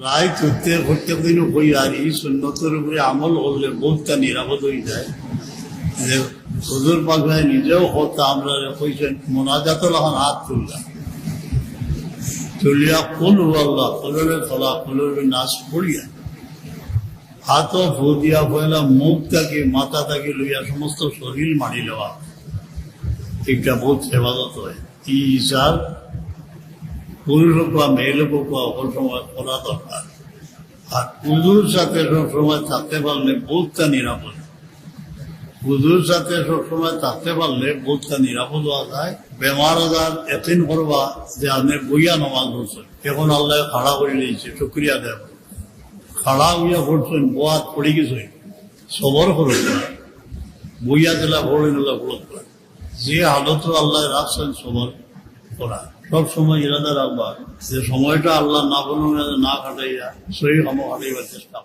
প্রায় প্রত্যেক দিনও কই আর এই সুন্নতের উপরে আমল করলে বহুতটা নিরাপদ হয়ে যায়। যে হুজুর পাখায় নিজেও হতো আমরা কইছেন মোনাজাতর এখন হাত তুলিয়া কুল আল্লাহ কলরে তোলা কলরে নাচ পড়িয়া হাতও ফু দিয়া পয়লা মুখ থাকি মাথা থাকি লইয়া সমস্ত শরীর মারি লওয়া একটা বহুত হেফাজত হয়। এই হিসাব পুরুষ হোক বা মেয়ে লোক হোক বা অকল সময় করা দরকার। আর পুজোর সাথে সবসময় থাকতে পারলে বহুতটা নিরাপদ। পুজোর সাথে সবসময় থাকতে পারলে বহুতটা নিরাপদ হওয়া যায়। বেমার আজার এতিন করবা যে আপনি বইয়া নামাজ পড়ছেন, এখন আল্লাহ খাড়া করে নিয়েছে, শুক্রিয়া দেয় খাড়া হইয়া পড়ছেন, বোয়াত পড়ে গেছে, সবর খরচ বইয়া দিলা ভরে নিলা খরচ করে যে হালত আল্লাহ রাখছেন সবর করা। সব সময় ইরাদা রাখবা যে সময়টা আল্লাহ না বলুন না কাটাইয়া সেই কাম হারাইবার চেষ্টা